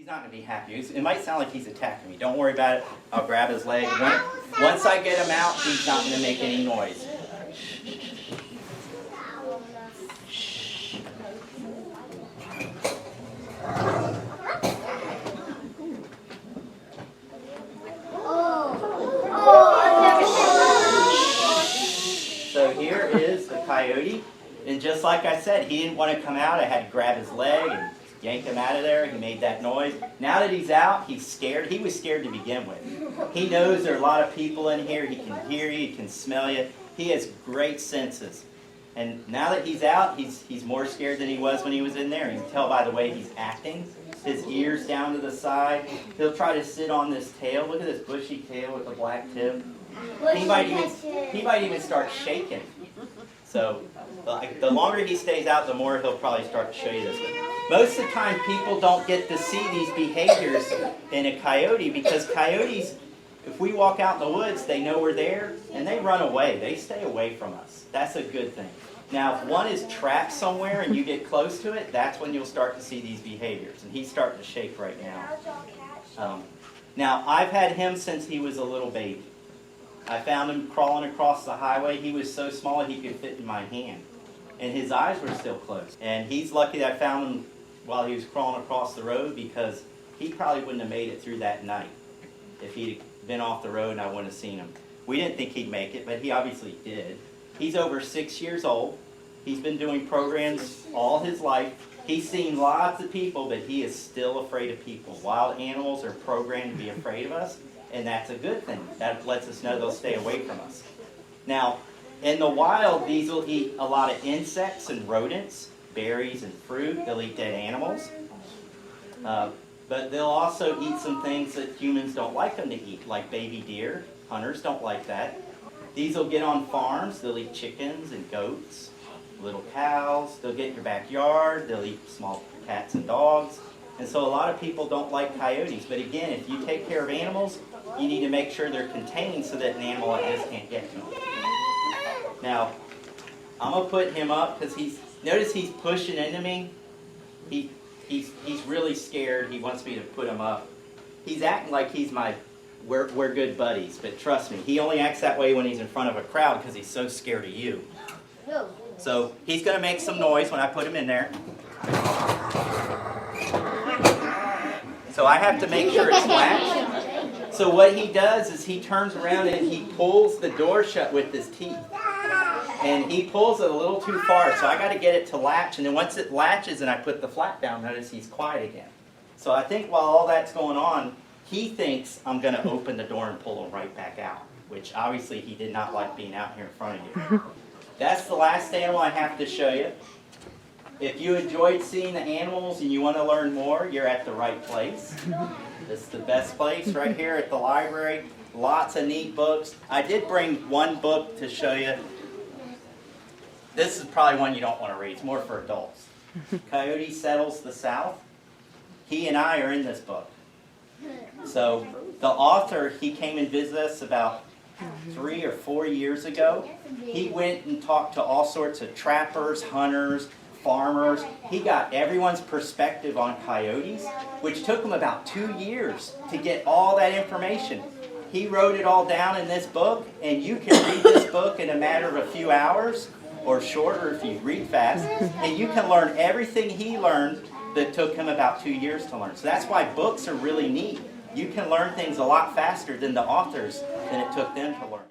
He's not going to be happy. It might sound like he's attacking me. Don't worry about it. I'll grab his leg. Once I get him out, he's not going to make any noise. So here is the coyote. And just like I said, he didn't want to come out. I had to grab his leg and yank him out of there. He made that noise. Now that he's out, he's scared. He was scared to begin with. He knows there are a lot of people in here. He can hear you. He can smell you. He has great senses. And now that he's out, he's more scared than he was when he was in there. You can tell by the way he's acting. His ears down to the side. He'll try to sit on this tail. Look at this bushy tail with the black tip. He might even start shaking. So the longer he stays out, the more he'll probably start to show you this. Most of the time, people don't get to see these behaviors in a coyote because coyotes, if we walk out in the woods, they know we're there and they run away. They stay away from us. That's a good thing. Now, if one is trapped somewhere and you get close to it, that's when you'll start to see these behaviors. And he's starting to shake right now. Now, I've had him since he was a little baby. I found him crawling across the highway. He was so small he could fit in my hand. And his eyes were still closed. And he's lucky that I found him while he was crawling across the road because he probably wouldn't have made it through that night if he'd been off the road and I wouldn't have seen him. We didn't think he'd make it, but he obviously did. He's over 6 years old. He's been doing programs all his life. He's seen lots of people, but he is still afraid of people. Wild animals are programmed to be afraid of us. And that's a good thing. That lets us know they'll stay away from us. Now, in the wild, these will eat a lot of insects and rodents, berries and fruit. They'll eat dead animals. But they'll also eat some things that humans don't like them to eat, like baby deer. Hunters don't like that. These will get on farms. They'll eat chickens and goats, little cows. They'll get in your backyard. They'll eat small cats and dogs. And so a lot of people don't like coyotes. But again, if you take care of animals, you need to make sure they're contained so that an animal like this can't get to them. Now, I'm going to put him up because notice he's pushing into me. He's really scared. He wants me to put him up. He's acting like we're good buddies, but trust me, he only acts that way when he's in front of a crowd because he's so scared of you. So he's going to make some noise when I put him in there. So I have to make sure it's latched. So what he does is he turns around and he pulls the door shut with his teeth. And he pulls it a little too far, so I got to get it to latch. And then once it latches and I put the flap down, notice he's quiet again. So I think while all that's going on, he thinks I'm going to open the door and pull him right back out, which obviously he did not like being out here in front of you. That's the last animal I have to show you. If you enjoyed seeing the animals and you want to learn more, you're at the right place. This is the best place right here at the library. Lots of neat books. I did bring one book to show you. This is probably one you don't want to read. It's more for adults. Coyote Settles the South. He and I are in this book. So the author, he came and visited us about 3 or 4 years ago. He went and talked to all sorts of trappers, hunters, farmers. He got everyone's perspective on coyotes, which took him about 2 years to get all that information. He wrote it all down in this book, and you can read this book in a matter of a few hours, or shorter if you read fast, and you can learn everything he learned that took him about 2 years to learn. So that's why books are really neat. You can learn things a lot faster than the authors than it took them to learn.